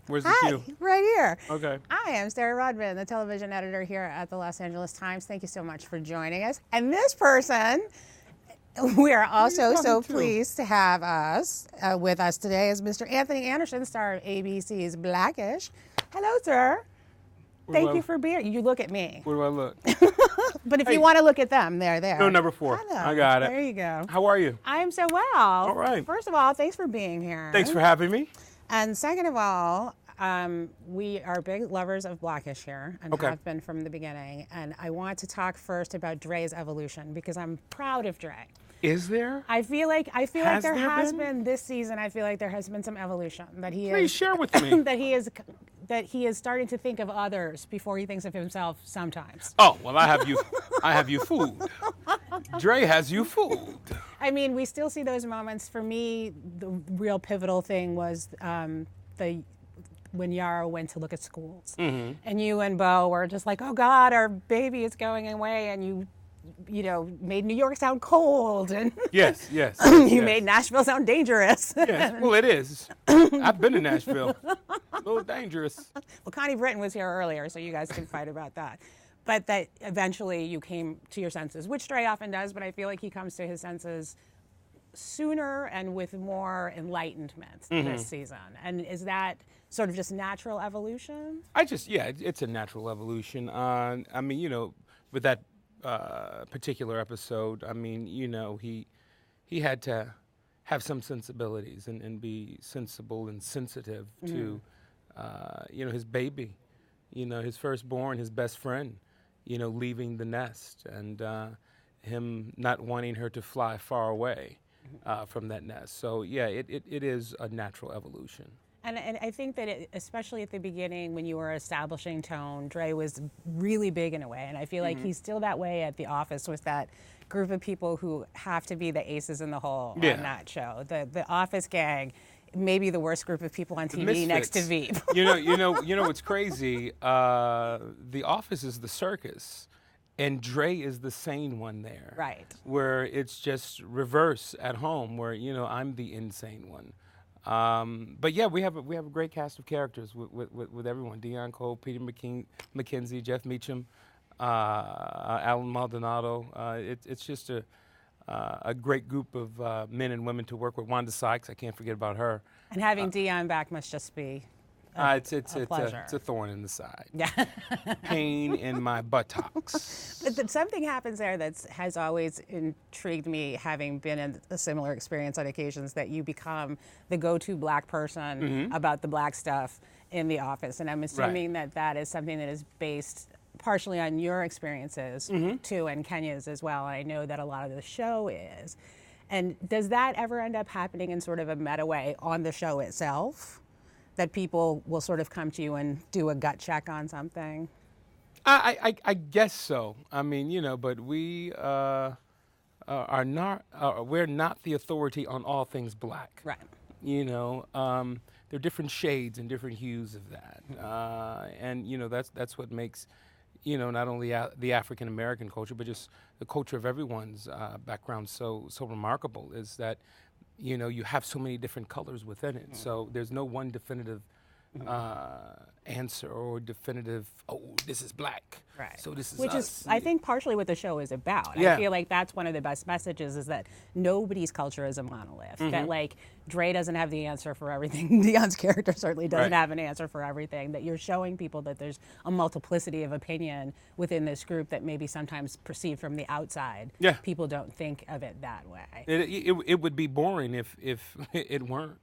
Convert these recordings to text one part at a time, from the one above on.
Where's the Hi, cue? right here. Okay. I am Sarah Rodman, the television editor here at the Los Angeles Times. Thank you so much for joining us. And this person, we are also so pleased to have with us today is Mr. Anthony Anderson, star of ABC's Blackish. Hello, sir. Thank you for being here. You look at me. Where do I look? But if you want to look at them, they're there. No, number 4. Hello. I got it. There you go. How are you? I am so well. All right. First of all, thanks for being here. Thanks for having me. And second of all, we are big lovers of Blackish here and have been from the beginning. And I want to talk first about Dre's evolution because I'm proud of Dre. Is there? I feel like there has been this season. I feel like there has been some evolution that he Please share with me. that he is starting to think of others before he thinks of himself sometimes. Oh, well, I have you fooled. Dre has you fooled. I mean, we still see those moments. For me, the real pivotal thing was when Yara went to look at schools. Mm-hmm. And you and Bo were just like, oh God, our baby is going away, and you made New York sound cold, and yes. you made Nashville sound dangerous. Yes, well, it is. I've been to Nashville. A little dangerous. Well, Connie Britton was here earlier, so you guys can fight about that. But that eventually you came to your senses, which Dre often does, but I feel like he comes to his senses sooner and with more enlightenment this season. And is that sort of just natural evolution? It's a natural evolution. I mean, with that particular episode, I mean, he had to have some sensibilities and be sensible and sensitive to, his baby, his firstborn, his best friend, leaving the nest, and him not wanting her to fly far away from that nest. So, it is a natural evolution. And I think that especially at the beginning when you were establishing tone, Dre was really big in a way. And I feel like he's still that way at The Office with that group of people who have to be the aces in the hole on that show. The Office gang, maybe the worst group of people on TV next to Veep. You know what's crazy? The Office is the circus. And Dre is the sane one there. Right. Where it's just reverse at home, where, I'm the insane one. But yeah, we have a great cast of characters with everyone: Dion Cole, Peter McKenzie, Jeff Meacham, Alan Maldonado. It's just a great group of men and women to work with. Wanda Sykes, I can't forget about her. And having Dion back must just be it's pleasure. It's a thorn in the side. Yeah. Pain in my buttocks. But something happens there that has always intrigued me, having been in a similar experience on occasions, that you become the go-to black person about the black stuff in The Office. And I'm assuming that is something that is based partially on your experiences too, and Kenya's as well. And I know that a lot of the show is. And does that ever end up happening in sort of a meta way on the show itself? That people will sort of come to you and do a gut check on something? I guess so. I mean, but we are not. We're not the authority on all things black. Right. There are different shades and different hues of that, and that's what makes, not only the African American culture, but just the culture of everyone's background so remarkable. Is that you have so many different colors within it. So there's no one definitive answer or definitive, this is black. Right. So this is Which us. is, I think, partially what the show is about. Yeah. I feel like that's one of the best messages, is that nobody's culture is a monolith. That, like, Dre doesn't have the answer for everything. Dion's character certainly doesn't have an answer for everything. That you're showing people that there's a multiplicity of opinion within this group that maybe sometimes perceived from the outside. Yeah. People don't think of it that way. It would be boring if it weren't.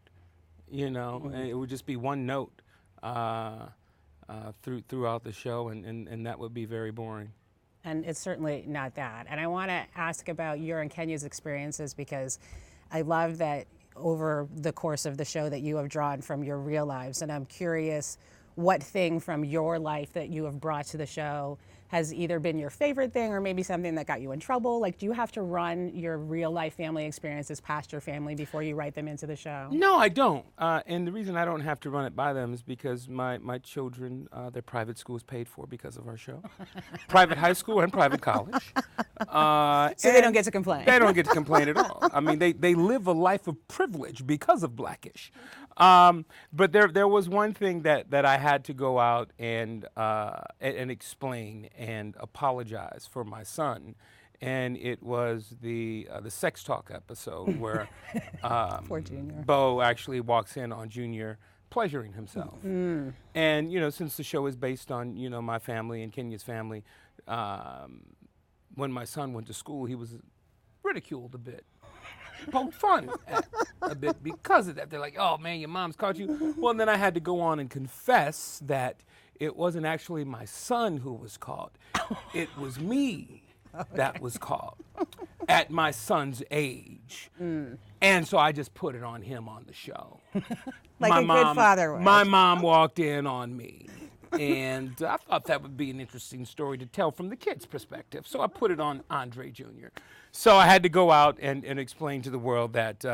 It would just be one note throughout the show, and that would be very boring. And it's certainly not that. And I want to ask about your and Kenya's experiences, because I love that over the course of the show that you have drawn from your real lives. And I'm curious what thing from your life that you have brought to the show has either been your favorite thing or maybe something that got you in trouble? Like, do you have to run your real life family experiences past your family before you write them into the show? No, I don't. And the reason I don't have to run it by them is because my children, their private school is paid for because of our show. Private high school and private college. So they don't get to complain. They don't get to complain at all. I mean, they live a life of privilege because of Blackish. But there was one thing that I had to go out and explain and apologize for my son, and it was the sex talk episode where Poor Junior. Bo actually walks in on Junior pleasuring himself. And since the show is based on my family and Kenya's family, when my son went to school, he was ridiculed a bit. Poked fun at a bit because of that. They're like, "Oh man, your mom's caught you." Well, then I had to go on and confess that it wasn't actually my son who was caught. It was me that was caught at my son's age. And so I just put it on him on the show. Like a good father would. My mom walked in on me. And I thought that would be an interesting story to tell from the kid's perspective. So I put it on Andre Jr. So I had to go out and explain to the world that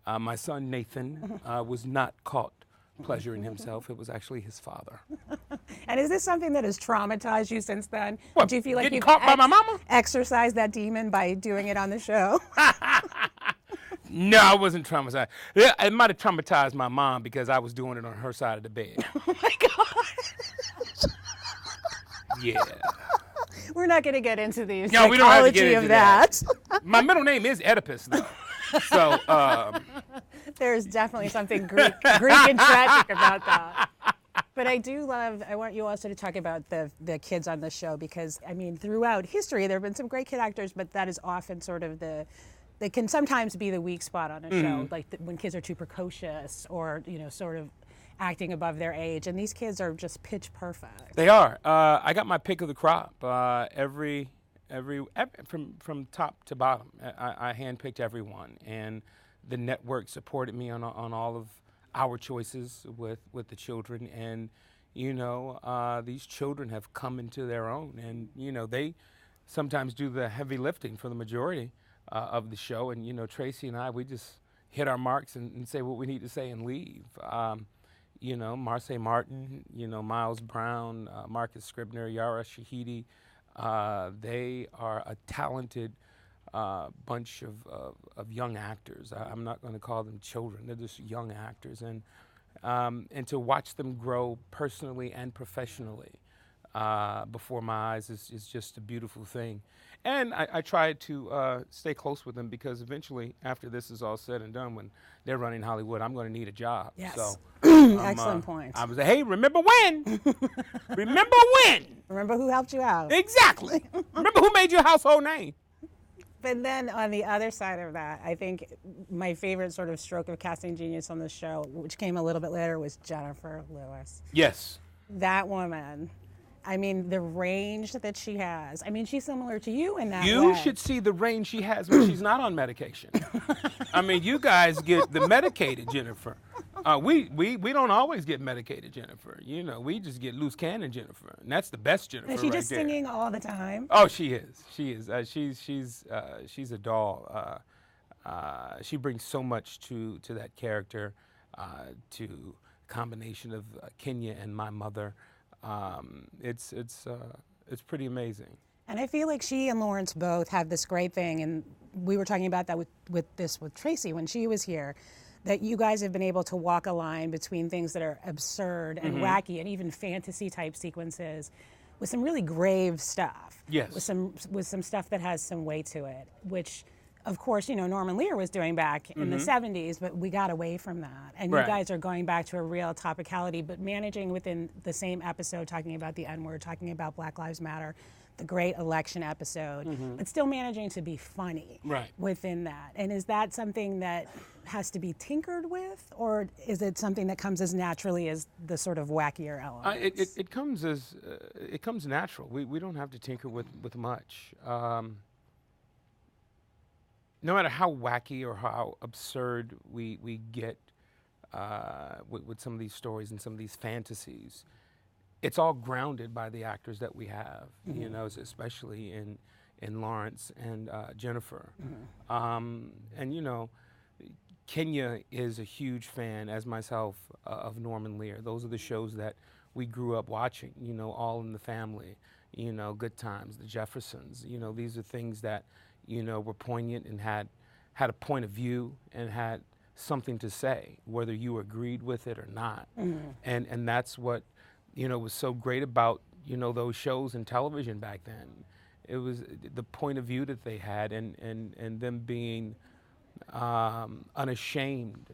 my son Nathan was not caught pleasuring himself. It was actually his father. And is this something that has traumatized you since then? What, Do you feel like getting you've caught by my mama? exercised that demon by doing it on the show? No, I wasn't traumatized. Yeah, it might have traumatized my mom because I was doing it on her side of the bed. Oh my God. Yeah. We're not going to get into the No, we don't have to psychology get of into that. My middle name is Oedipus, though. So, There's definitely something Greek and tragic about that. But I want you also to talk about the kids on the show because, I mean, throughout history, there have been some great kid actors, but that is often sort of they can sometimes be the weak spot on a show, like when kids are too precocious or, sort of acting above their age. And these kids are just pitch perfect. they are. I got my pick of the crop. Every from top to bottom, I handpicked everyone, and the network supported me on all of our choices with the children, and these children have come into their own, and they sometimes do the heavy lifting for the majority of the show, and Tracy and I, we just hit our marks and say what we need to say and leave. Marseille Martin, Miles Brown, Marcus Scribner, Yara Shahidi, they are a talented bunch of young actors. I'm not going to call them children; they're just young actors, and to watch them grow personally and professionally before my eyes is just a beautiful thing. And I try to stay close with them because eventually, after this is all said and done, when they're running Hollywood, I'm going to need a job. Yes. So, Excellent point. I was like, hey, remember when? Remember when? Remember who helped you out. Exactly. Remember who made your household name? But then on the other side of that, I think my favorite sort of stroke of casting genius on the show, which came a little bit later, was Jennifer Lewis. Yes. That woman. I mean, the range that she has. I mean, she's similar to you in that way. You should see the range she has when she's not on medication. I mean, you guys get the medicated Jennifer. We don't always get medicated Jennifer. We just get loose cannon Jennifer, and that's the best Jennifer. Is she right just there. singing all the time? Oh, she is. She is. She's a doll. She brings so much to that character, to combination of Kenya and my mother. It's pretty amazing. And I feel like she and Lawrence both have this great thing, and we were talking about that with Tracy when she was here, that you guys have been able to walk a line between things that are absurd and wacky and even fantasy type sequences with some really grave stuff. Yes. With some stuff that has some weight to it, which of course, Norman Lear was doing back in the 70s, but we got away from that. And Right. you guys are going back to a real topicality, but managing within the same episode, talking about the N-word, talking about Black Lives Matter, the great election episode, but still managing to be funny Right. within that. And is that something that has to be tinkered with, or is it something that comes as naturally as the sort of wackier elements? It comes natural. We don't have to tinker with much. No matter how wacky or how absurd we get with some of these stories and some of these fantasies, it's all grounded by the actors that we have, you know, especially in Lawrence and Jennifer. And, you know, Kenya is a huge fan, as myself, of Norman Lear. Those are the shows that we grew up watching, you know, All in the Family, you know, Good Times, The Jeffersons. You know, these are things that, you know, were poignant and had a point of view and had something to say, whether you agreed with it or not. And that's what, you know, was so great about, you know, those shows and television back then. It was the point of view that they had, and them being unashamed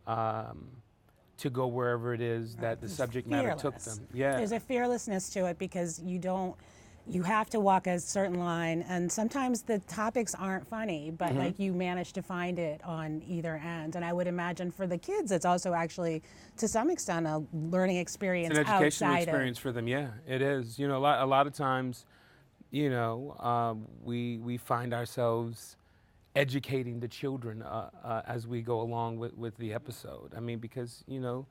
to go wherever it is that the subject matter took them. Yeah. There's a fearlessness to it because you have to walk a certain line, and sometimes the topics aren't funny, but like you manage to find it on either end. And I would imagine for the kids, it's also actually, to some extent, a learning experience. It's an educational outside experience for them. Yeah, it is. You know, a lot of times, you know, we find ourselves educating the children as we go along with the episode. I mean, because you know,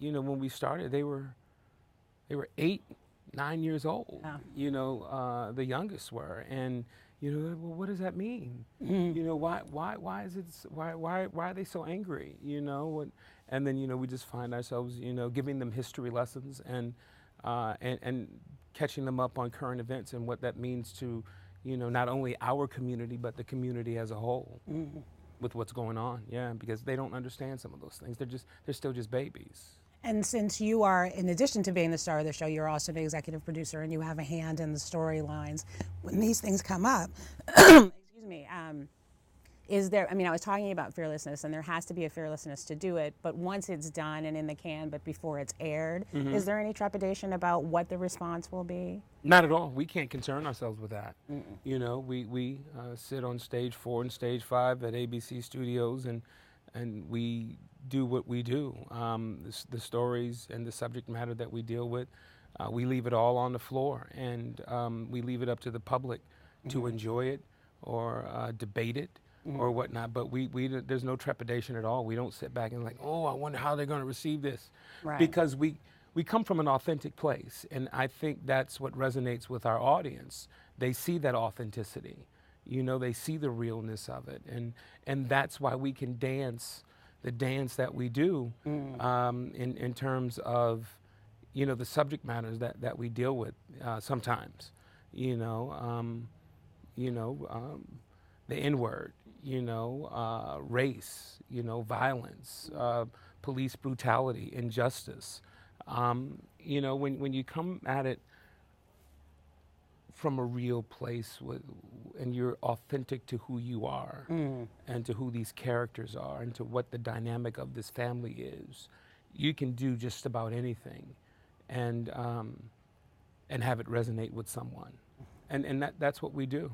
when we started, they were 8, 9 years old. Yeah. You know, the youngest were, and you know, well, what does that mean? You know, why is it? Why are they so angry? You know, and then you know, we just find ourselves, you know, giving them history lessons and catching them up on current events and what that means to, you know, not only our community but the community as a whole with what's going on. Yeah, because they don't understand some of those things. They're still just babies. And since you are, in addition to being the star of the show, you're also an executive producer and you have a hand in the storylines. When these things come up, excuse me, is there, I mean, I was talking about fearlessness, and there has to be a fearlessness to do it, but once it's done and in the can, but before it's aired, is there any trepidation about what the response will be? Not at all. We can't concern ourselves with that. You know, we sit on stage 4 and stage 5 at ABC Studios, and we do what we do. The stories and the subject matter that we deal with, we leave it all on the floor, and we leave it up to the public to enjoy it or debate it or whatnot. But there's no trepidation at all. We don't sit back and like, oh, I wonder how they're going to receive this. Right. Because we come from an authentic place, and I think that's what resonates with our audience. They see that authenticity. You know, they see the realness of it, and that's why we can dance the dance that we do in terms of, you know, the subject matters that we deal with sometimes. You know, the N-word, you know, race, you know, violence, police brutality, injustice. You know, when you come at it from a real place and you're authentic to who you are and to who these characters are and to what the dynamic of this family is, you can do just about anything and have it resonate with someone. And that's what we do.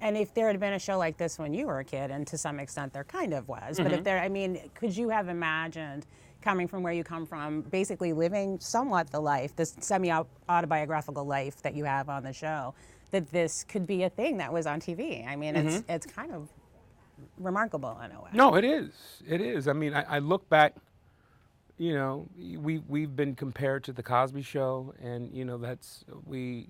And if there had been a show like this when you were a kid, and to some extent there kind of was, but if there, I mean, could you have imagined coming from where you come from, basically living somewhat the life, this semi-autobiographical life that you have on the show, that this could be a thing that was on TV? I mean, it's kind of remarkable in a way. No, it is. It is. I mean, I look back, you know, we've been compared to the Cosby Show, and, you know, we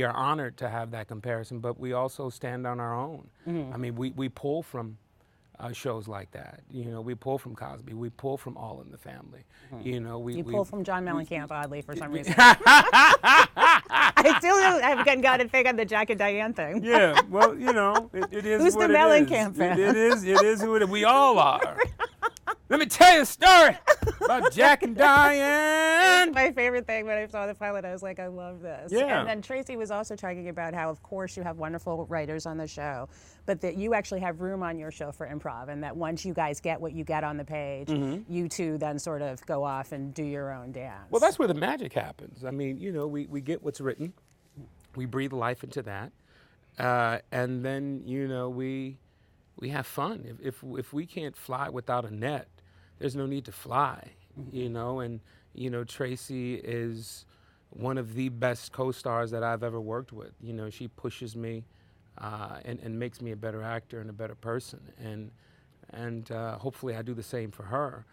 are honored to have that comparison, but we also stand on our own. I mean, we pull from shows like that. You know, we pull from Cosby. We pull from All in the Family. You know, we pull from John Mellencamp, oddly, for some reason. I still haven't got a thing on the Jack and Diane thing. Yeah, well, you know, it is Who's what the it Mellencamp is. fan? It is who it is. We all are. Let me tell you a story about Jack and Diane. My favorite thing when I saw the pilot, I was like, I love this. Yeah. And then Tracy was also talking about how, of course, you have wonderful writers on the show, but that you actually have room on your show for improv, and that once you guys get what you get on the page, you two then sort of go off and do your own dance. Well, that's where the magic happens. I mean, you know, we get what's written, we breathe life into that, and then, you know, we have fun. If we can't fly without a net, there's no need to fly, you know. And, you know, Tracy is one of the best co-stars that I've ever worked with. You know, she pushes me and makes me a better actor and a better person. And hopefully I do the same for her.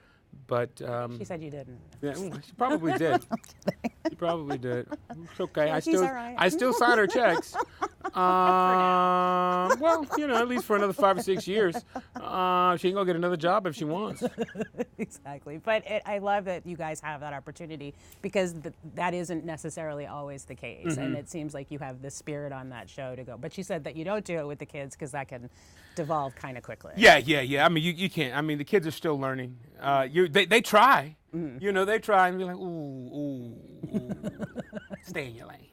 But She said you didn't. yeah, she probably did. She probably did. It's okay. Yeah, she's all right. I still sign her checks. Well, at least for another 5 or 6 years. She can go get another job if she wants. Exactly. But I love that you guys have that opportunity because that isn't necessarily always the case. And it seems like you have the spirit on that show to go. But she said that you don't do it with the kids because that can devolve kind of quickly. Yeah. I mean, you can't. I mean, the kids are still learning. They try. They try and be like, ooh. Stay in your lane.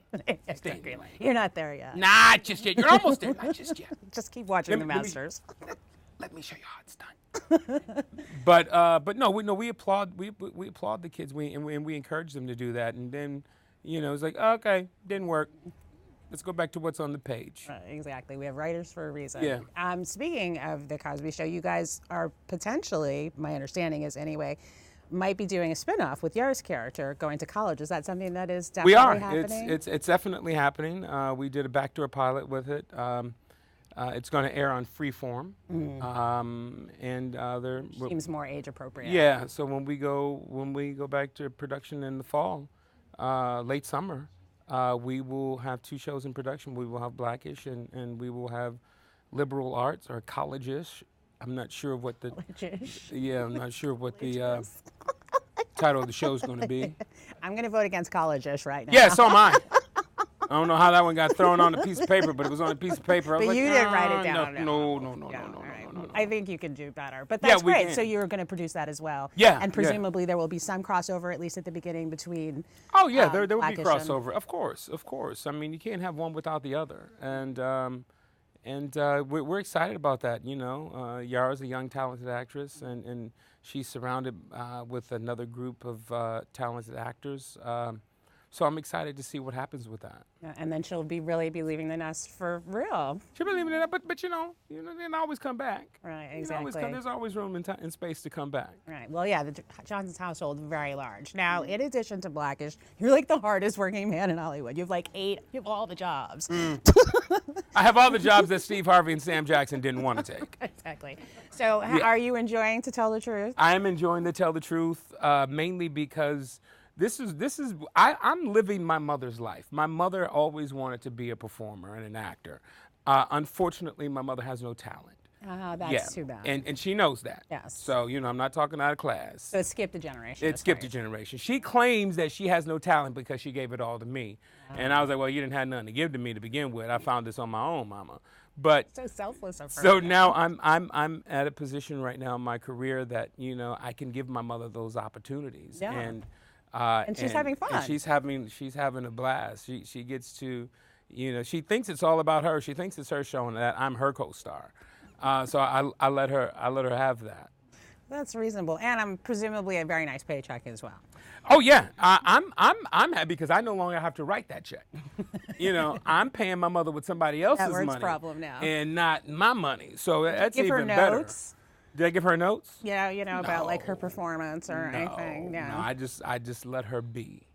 Stay in your lane. You're not there yet. Not just yet. You're almost there. Not just yet. Just keep watching The Masters. Let me show you how it's done. but no, we applaud the kids. We encourage them to do that. And then, it's like, okay, didn't work. Let's go back to what's on the page. Exactly. We have writers for a reason. Yeah. Speaking of The Cosby Show, you guys are potentially, my understanding is anyway, might be doing a spinoff with Yar's character going to college. Is that something that is definitely happening? It's definitely happening. We did a backdoor pilot with it. It's going to air on Freeform. Seems more age appropriate. Yeah. So when we go back to production in the fall, late summer, we will have 2 shows in production. We will have Blackish and we will have Liberal Arts or College-ish. I'm not sure what the I'm not sure what the title of the show is going to be. I'm going to vote against College-ish right now. Yeah, so am I. I don't know how that one got thrown on a piece of paper, but it was on a piece of paper. But you didn't write it down. No. I think you can do better. But that's great. Can. So you're going to produce that as well. Yeah. And presumably there will be some crossover, at least at the beginning, between. Oh yeah, there will be Blackish crossover. Of course. I mean, you can't have one without the other. And we're excited about that. Yara's a young, talented actress, and she's surrounded with another group of talented actors. So I'm excited to see what happens with that. Yeah, and then she'll really be leaving the nest for real. She'll be leaving it, but they always come back. Right, exactly. There's always room and space to come back. Right. Well, yeah, the Johnson's household very large. Now, in addition to Blackish, you're like the hardest working man in Hollywood. You have like 8. You have all the jobs. I have all the jobs that Steve Harvey and Sam Jackson didn't want to take. Exactly. So, are you enjoying To Tell the Truth? I am enjoying To Tell the Truth, mainly because. I'm living my mother's life. My mother always wanted to be a performer and an actor. Unfortunately, my mother has no talent. That's too bad. And she knows that. Yes. So, I'm not talking out of class. So it skipped a generation. It skipped a generation. She claims that she has no talent because she gave it all to me. And I was like, well, you didn't have nothing to give to me to begin with. I found this on my own, Mama. But so selfless of her. So now I'm at a position right now in my career that, I can give my mother those opportunities. Yeah. And she's having fun. And she's having a blast. She gets to, she thinks it's all about her. She thinks it's her show and that I'm her co-star. So I let her have that. That's reasonable, and I'm presumably a very nice paycheck as well. Oh yeah, I'm happy because I no longer have to write that check. I'm paying my mother with somebody else's money. Problem now. And not my money. So that's give even her better. Notes? Did I give her notes? Yeah, about like her performance or anything. No, I just let her be.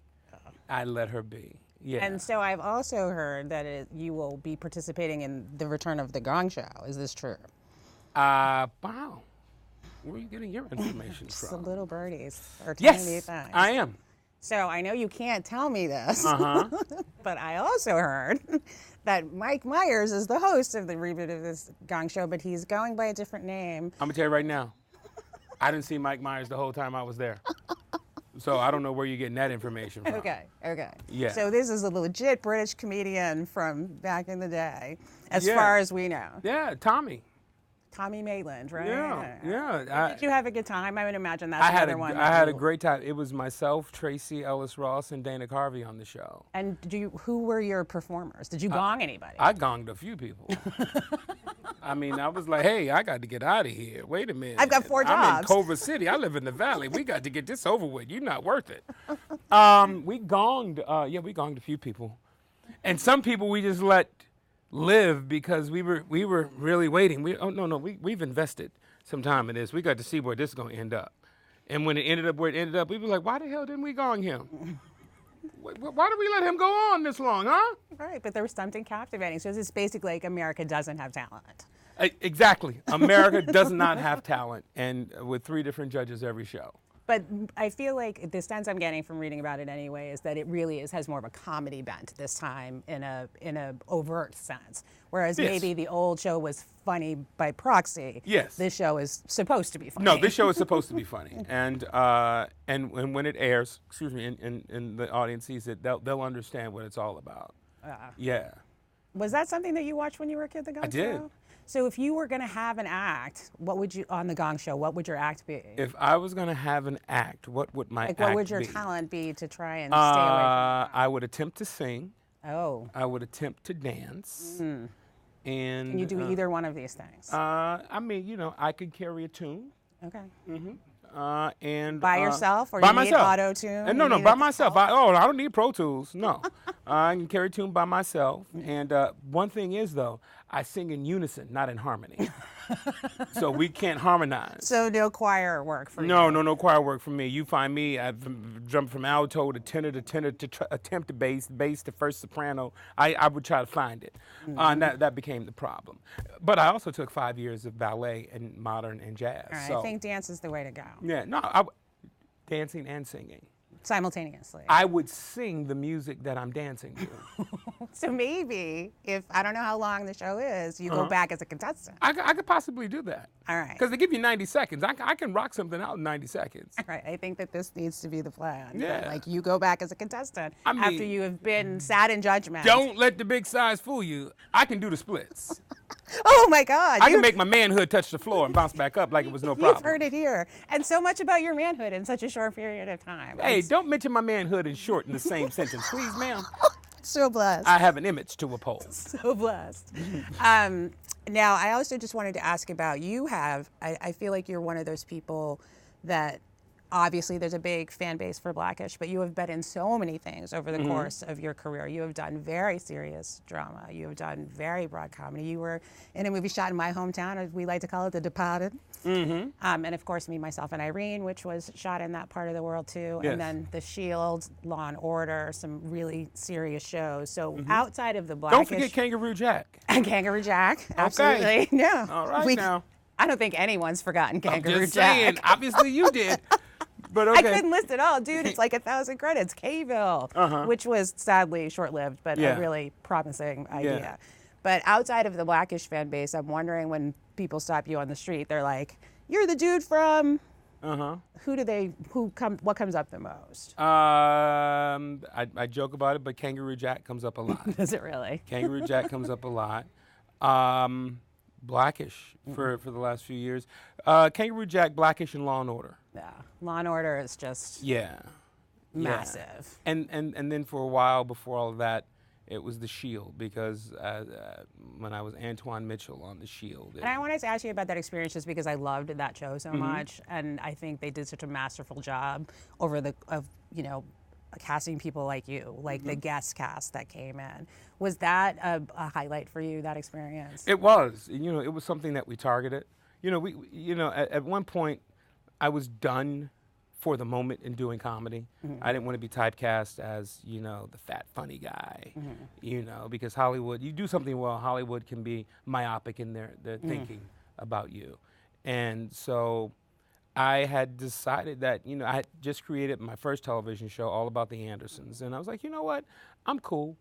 I let her be. Yeah. And so I've also heard that you will be participating in the return of the Gong Show. Is this true? Wow. Where are you getting your information Just from? The little birdies are telling me Yes, things. I am. So I know you can't tell me this, Uh-huh. but I also heard that Mike Myers is the host of the reboot of this Gong Show, but he's going by a different name. I'm going to tell you right now, I didn't see Mike Myers the whole time I was there. So I don't know where you're getting that information from. Okay. Yeah. So this is a legit British comedian from back in the day, as far as we know. Yeah, Tommy Maitland, right? Yeah. Did you have a good time? I would imagine that's another one. I had a great time. It was myself, Tracy Ellis Ross, and Dana Carvey on the show. And who were your performers? Did you gong anybody? I gonged a few people. I mean, I was like, hey, I got to get out of here. Wait a minute. I've got 4 jobs. I'm in Culver City. I live in the Valley. We got to get this over with. You're not worth it. We gonged a few people. And some people we just let live because we were really waiting. We've invested some time in this. We got to see where this is going to end up. And when it ended up where it ended up, we were like, why the hell didn't we gong him? Why did we let him go on this long, huh? Right, but there was something captivating. So this is basically like America doesn't have talent. Exactly. America does not have talent, and with 3 different judges every show. But I feel like the sense I'm getting from reading about it anyway is that it really has more of a comedy bent this time in a overt sense. Whereas Yes. maybe the old show was funny by proxy. Yes. This show is supposed to be funny. No, this show is supposed to be funny, and when it airs, excuse me, and the audience sees it, they'll understand what it's all about. Yeah. Was that something that you watched when you were a kid, The Gong Show? did. So if you were going to have an act, what would you, on The Gong Show, what would your act be? If I was gonna have an act, what would my Like, act what would your be? talent be to try and stay away from I would attempt to sing. that? Oh, I would attempt to dance. And can you do either one of these things? I mean, I could carry a tune. Okay. And By yourself, or by you need myself. auto-tune? No, You no, need by a myself. help? I don't need Pro Tools. No, I can carry tune by myself. And one thing is though, I sing in unison, not in harmony. So we can't harmonize. So no choir work for you? No choir work for me. You find me, I've jumped from alto to tenor to attempt to bass to first soprano. I would try to find it. And that became the problem. But I also took 5 years of ballet and modern and jazz. All right, So I think dance is the way to go. yeah, no, dancing and singing. Simultaneously. I would sing the music that I'm dancing to. So maybe, if, I don't know how long the show is, you go back as a contestant. I could possibly do that. All right. Because they give you 90 seconds. I can rock something out in 90 seconds. Right, I think that this needs to be the plan. Yeah. Like, you go back as a contestant I mean, after you have been sat in judgment. Don't let the big size fool you. I can do the splits. Oh my God. I can make my manhood touch the floor and bounce back up like it was no problem. You've heard it here. And so much about your manhood in such a short period of time. Hey, I'm don't mention my manhood and short in the same sentence, please, ma'am. so blessed. I have an image to uphold. So blessed. Now, I also just wanted to ask about, I feel like you're one of those people that, obviously there's a big fan base for Blackish, but you have been in so many things over the course of your career. You have done very serious drama. You have done very broad comedy. You were in a movie shot in my hometown, as we like to call it, The Departed. And of course, Me, Myself, and Irene, which was shot in that part of the world too. Yes. And then The Shield, Law and Order, some really serious shows. So outside of the Blackish. Don't forget Kangaroo Jack. And Kangaroo Jack, absolutely. No. All right now. I don't think anyone's forgotten Kangaroo I'm just Jack. saying, obviously you did. But okay. I couldn't list it all, dude. It's like 1,000 credits. K-ville, which was sadly short-lived, but Yeah. a really promising idea. Yeah. But outside of the Blackish fan base, I'm wondering, when people stop you on the street, they're like, "You're the dude from." What comes up the most? I joke about it, but Kangaroo Jack comes up a lot. Does it really? Kangaroo Jack comes up a lot. Blackish for the last few years. Kangaroo Jack, Blackish, and Law and Order. Yeah. Law and Order is just Yeah. massive. Yeah. And then for a while before all of that, it was The Shield, because when I was Antoine Mitchell on The Shield. And I wanted to ask you about that experience just because I loved that show so much, and I think they did such a masterful job casting people like you, like the guest cast that came in. Was that a highlight for you, that experience? It was. It was something that we targeted. At one point, I was done for the moment in doing comedy. I didn't want to be typecast as, the fat, funny guy, because Hollywood, you do something well, Hollywood can be myopic in their thinking about you. And so I had decided that, I had just created my first television show all about the Andersons. And I was like, you know what? I'm cool.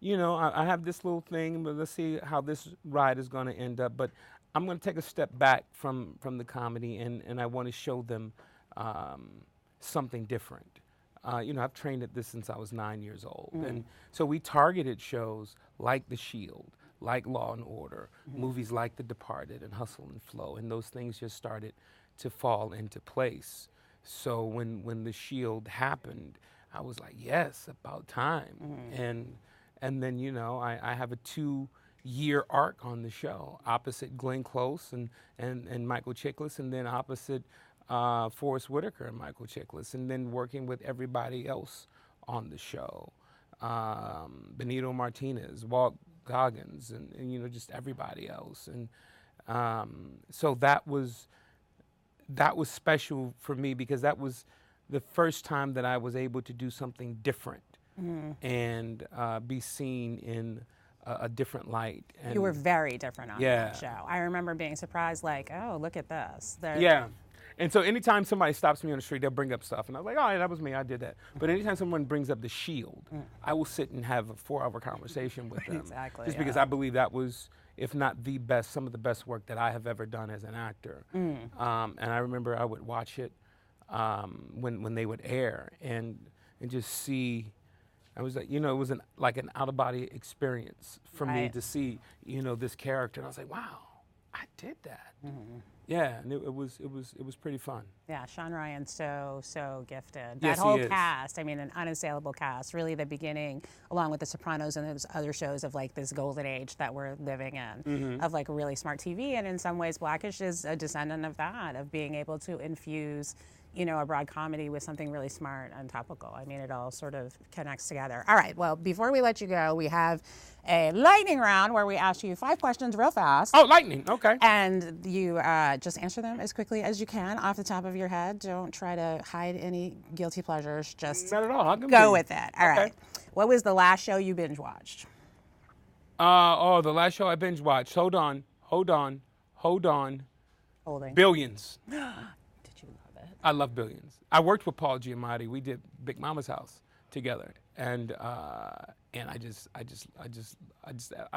I have this little thing, but let's see how this ride is going to end up. But I'm going to take a step back from the comedy, and I want to show them something different. I've trained at this since I was 9 years old. And so we targeted shows like The Shield, like Law and Order, movies like The Departed and Hustle and Flow, and those things just started to fall into place. So when The Shield happened, I was like, yes, about time. And then, I have a 2-year arc on the show, opposite Glenn Close and Michael Chiklis, and then opposite Forrest Whitaker and Michael Chiklis, and then working with everybody else on the show. Benito Martinez, Walt Goggins, and just everybody else. And so that was special for me, because that was the first time that I was able to do something different and be seen in a different light. And You were very different on Yeah. that show. I remember being surprised, like, oh, look at this. yeah. And so anytime somebody stops me on the street, they'll bring up stuff. And I'm like, oh, yeah, that was me. I did that. But anytime someone brings up The Shield, I will sit and have a 4-hour conversation with them. Exactly, Just because I believe that was, if not the best, some of the best work that I have ever done as an actor. And I remember I would watch it when they would air and just see. I was like, it was like an out-of-body experience for me to see, this character. And I was like, wow, I did that. Yeah, and it was pretty fun. Yeah, Sean Ryan's so gifted. Yes, That whole he is. cast, I mean, an unassailable cast. Really, the beginning, along with The Sopranos and those other shows of like this golden age that we're living in, of like really smart TV. And in some ways, Blackish is a descendant of that, of being able to infuse a broad comedy with something really smart and topical. I mean, it all sort of connects together. All right, well, before we let you go, we have a lightning round where we ask you 5 questions real fast. Oh, lightning, okay. And you just answer them as quickly as you can off the top of your head. Don't try to hide any guilty pleasures. Just Not at all. How can go we? with it. All right. What was the last show you binge watched? The last show I binge watched. Hold on. Holding. Billions. Did you love it? I love Billions. I worked with Paul Giamatti. We did Big Mama's House together, and I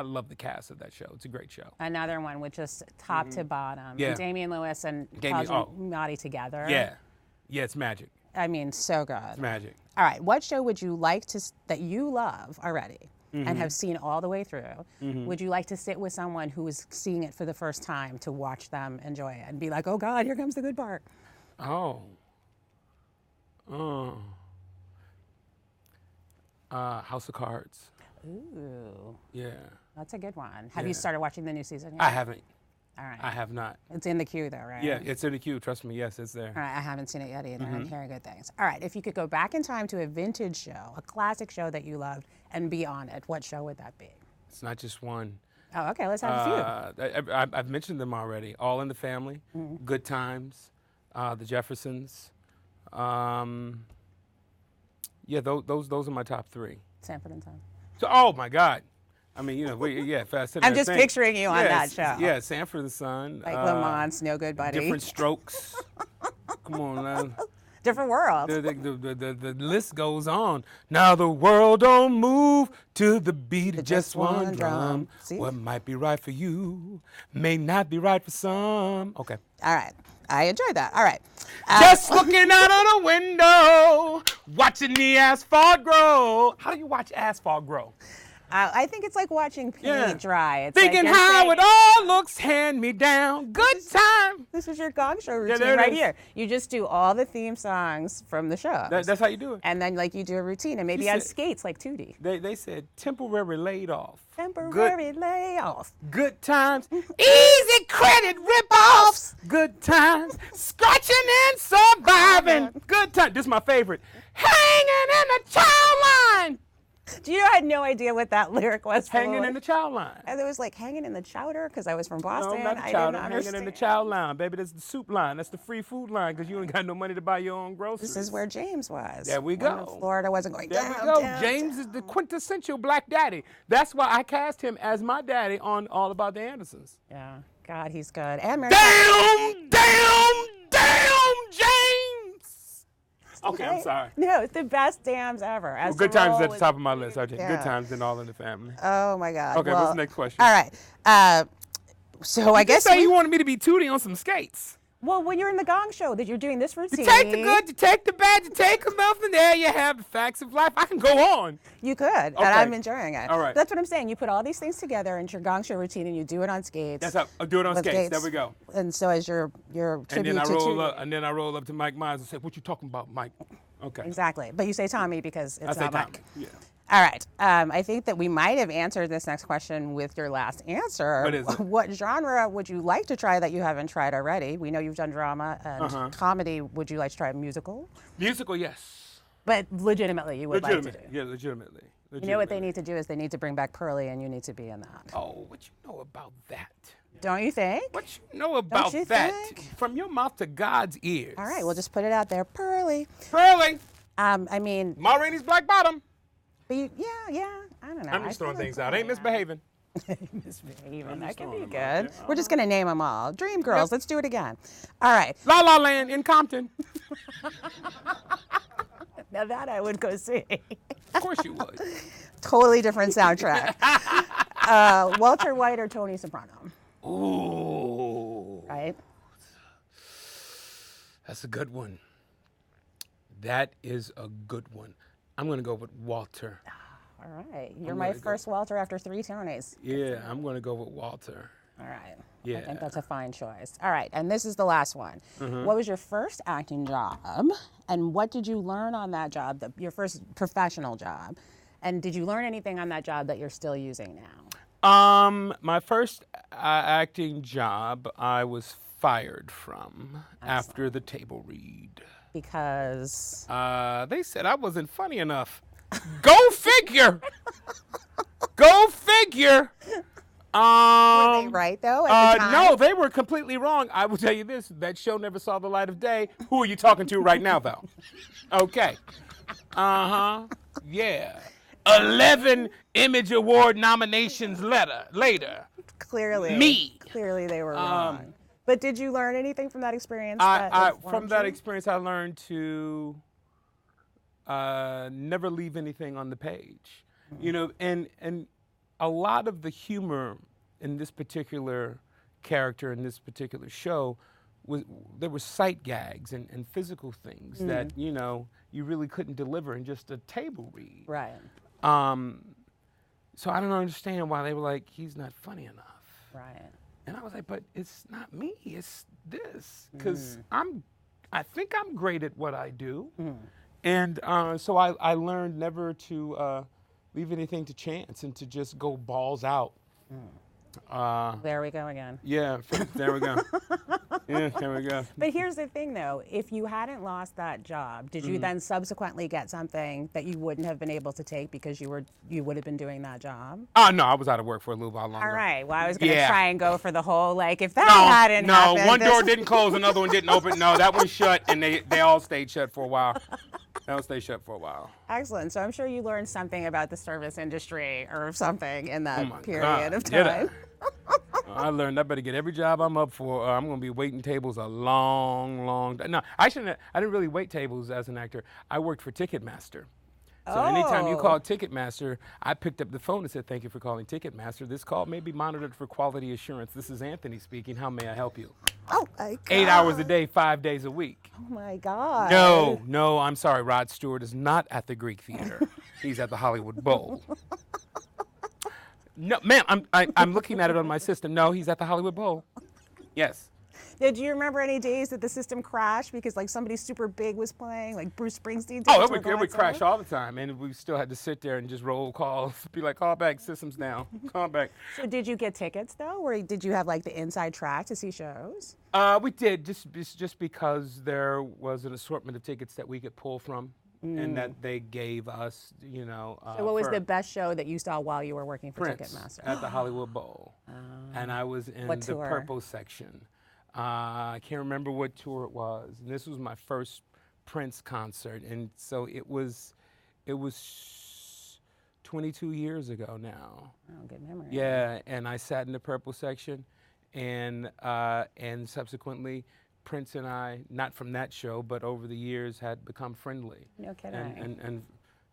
love the cast of that show. It's a great show. Another one with just top to bottom. Yeah. Damian Lewis and Damian- Paul Giamatti together. Yeah, it's magic. I mean, so good. It's magic. All right. What show would you like that you love already and have seen all the way through? Would you like to sit with someone who is seeing it for the first time to watch them enjoy it and be like, oh God, here comes the good part? House of Cards. Ooh, Yeah. that's a good one. Have Yeah. you started watching the new season yet? I haven't. All right. I have not. It's in the queue though, right? Yeah, it's in the queue. Trust me. Yes, it's there. All right, I haven't seen it yet either. I'm hearing good things. All right, if you could go back in time to a vintage show, a classic show that you loved, and be on it, what show would that be? It's not just one. Oh, okay, let's have a few. I've mentioned them already. All in the Family, Good Times, The Jeffersons. Yeah, those are my top 3. Sanford and Son. So, oh my God. I mean, fast. I'm just picturing you on that show. Yeah, Sanford and Son. Like Lamont's No Good Buddy. Different Strokes. Come on now. Different world. The list goes on. Now the world don't move to the beat of just one drum. See? What might be right for you may not be right for some. Okay. All right. I enjoyed that. All right. Just looking out of the window, watching the asphalt grow. How do you watch asphalt grow? I think it's like watching paint dry. It's Thinking like how it all looks, hand me down. Good time. This is your Gong Show routine there it right is. here. You just do all the theme songs from the show. That's how you do it. And then like you do a routine and maybe She on said- skates like Tootie. They said temporary laid off. Temporary layoff. Good times. Easy credit rip-offs. Good times. Scratching and surviving. Good times. This is my favorite. Hanging in the child line. Do you know I had no idea what that lyric was? Hanging in the child line. And it was like hanging in the chowder because I was from Boston. No, not the I child didn't line. understand. Hanging in the child line, baby. That's the soup line. That's the free food line because you ain't got no money to buy your own groceries. This is where James was. There we When go. Florida wasn't going There down, we go. down, James down. is the quintessential black daddy. That's why I cast him as my daddy on All About the Andersons. Yeah. God, he's good. And Mary Damn, James. Okay, I'm sorry. No, it's the best dams ever. As Good to times roll at the with- top of my list. Okay, Yeah. Good times and All in the Family. Oh my God. Okay, well, what's the next question? All right. So I guess Say you wanted me to be Tootie on some skates. well, when you're in the Gong Show, that you're doing this routine. You take the good, you take the bad, you take them off, and there you have the facts of life. I can go on. You could, and I'm enjoying it. All right. That's what I'm saying. You put all these things together into your Gong Show routine, and you do it on skates. That's how I'll do it on with skates. There we go. And so as your And tribute then I to roll Tootie. up, and then I roll up to Mike Myers and say, "What you talking about, Mike?" Okay. Exactly. But you say Tommy because it's I say not Tommy. Mike. Yeah. All right. I think that we might have answered this next question with your last answer. What is it? What genre would you like to try that you haven't tried already? We know you've done drama and comedy. Would you like to try a musical? Musical, yes. But legitimately, you would like to do. Legitimately. Yeah, legitimately. You know what they need to do is they need to bring back Pearly, and you need to be in that. Oh, what you know about that? Don't you think? What you know about you that? think? From your mouth to God's ears. All right, we'll just put it out there, Pearly. Pearly. I mean, Ma Rainey's Black Bottom. but yeah, I don't know. I'm I just feel throwing like things out. Pearly, Ain't misbehaving. Miss Raven, that could be throwing 'em out good. there. We're just going to name them all. Dream Girls, let's do it again. All right. La La Land in Compton. Now that I would go see. Of course you would. Totally different soundtrack. Walter White or Tony Soprano? Ooh. Right? That's a good one. That is a good one. I'm going to go with Walter. All right. You're my first Walter after 3 Tonys. Yeah, I'm going to go with Walter. All right. Yeah. I think that's a fine choice. All right. And this is the last one. What was your first acting job? And what did you learn on that job, your first professional job? And did you learn anything on that job that you're still using now? My first acting job, I was fired from after the table read. Because They said I wasn't funny enough. Go figure. Go figure. were they right though at the time? No, they were completely wrong. I will tell you this: that show never saw the light of day. Who are you talking to right now, though? Okay. Yeah. 11 Image Award nominations later. Clearly. Me. Clearly they were wrong. But did you learn anything from that experience? From that experience, I learned to never leave anything on the page. You know, and a lot of the humor in this particular character in this particular show there were sight gags and physical things that you really couldn't deliver in just a table read. Right. So I don't understand why they were like, he's not funny enough. Right. And I was like, but it's not me, it's this. Because I think I'm great at what I do. And so I learned never to leave anything to chance and to just go balls out. There we go again. Yeah, there we go. Yeah, there we go. But here's the thing, though. If you hadn't lost that job, did you then subsequently get something that you wouldn't have been able to take because you would have been doing that job? Oh, no, I was out of work for a little while longer. All right. Well, I was going to try and go for the whole, if that hadn't No, happened. one door didn't close, another one didn't open. No, that one shut, and they all stayed shut for a while. They all stayed shut for a while. Excellent. So I'm sure you learned something about the service industry or something in that period God, of did time. I learned I better get every job I'm up for. I'm going to be waiting tables a long time. No, I didn't really wait tables as an actor. I worked for Ticketmaster. So anytime you called Ticketmaster, I picked up the phone and said, "Thank you for calling Ticketmaster. This call may be monitored for quality assurance. This is Anthony speaking. How may I help you?" Oh, my God. 8 hours a day, 5 days a week. Oh, my God. No, I'm sorry. Rod Stewart is not at the Greek Theater. He's at the Hollywood Bowl. No, ma'am, I'm looking at it on my system. No, he's at the Hollywood Bowl. Yes. Did you remember any days that the system crashed because somebody super big was playing, like Bruce Springsteen? Oh, it would crash all the time, and we still had to sit there and just roll calls, be like, "Call back, system's down, call back." So did you get tickets though, or did you have the inside track to see shows? We did just because there was an assortment of tickets that we could pull from, and that they gave us, So what was the best show that you saw while you were working for Prince Ticketmaster? at the Hollywood Bowl, and I was in What the tour? purple section. I can't remember what tour it was. And this was my first Prince concert, and so it was 22 years ago now. Oh, good memory. Yeah, and I sat in the purple section, and subsequently, Prince and I, not from that show, but over the years, had become friendly. No kidding. And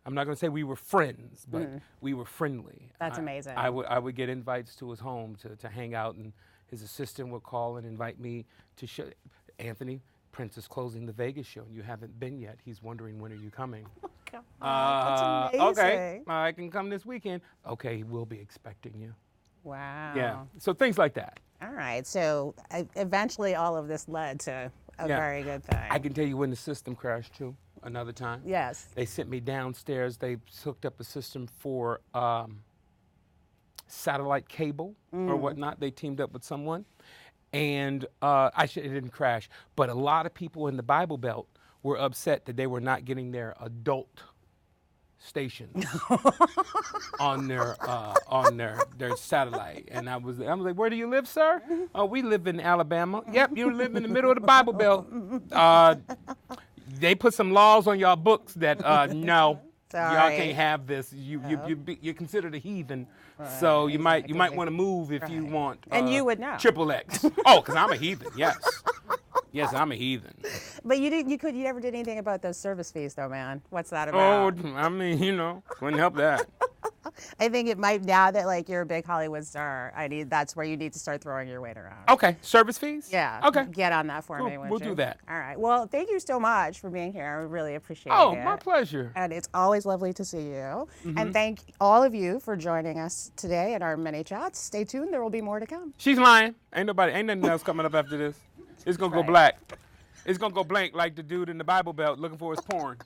I'm not going to say we were friends, but we were friendly. That's amazing. I would get invites to his home to hang out, and his assistant would call and invite me to show. "Anthony, Prince is closing the Vegas show, and you haven't been yet. He's wondering, when are you coming?" God, that's amazing. Okay, I can come this weekend. Okay, we'll be expecting you. Wow. Yeah, so things like that. All right. So eventually all of this led to a very good thing. I can tell you when the system crashed too, another time. Yes. They sent me downstairs. They hooked up a system for satellite cable or whatnot. They teamed up with someone. And it didn't crash. But a lot of people in the Bible Belt were upset that they were not getting their adult stations on their satellite. And I was like, "Where do you live, sir?" "Oh, we live in Alabama." "Yep, you live in the middle of the Bible Belt. They put some laws on your books that no. Sorry. Y'all can't have this. You're considered a heathen, so you might want to move if you want. And you would know. Triple X. Oh, because I'm a heathen. Yes. Yes, I'm a heathen. But you never did anything about those service fees, though, man. What's that Oh, about? I mean, wouldn't help that. I think it might, now that like you're a big Hollywood star, that's where you need to start throwing your weight around. Okay, service fees? Yeah. Okay. Get on that for Cool. me, would We'll you? do that. All right. Well, thank you so much for being here. I really appreciate it. Oh, my pleasure. And it's always lovely to see you. And thank all of you for joining us today in our mini chats. Stay tuned. There will be more to come. She's lying. Ain't nothing else coming up after this. It's gonna go Right. black. It's gonna go blank like the dude in the Bible Belt looking for his porn.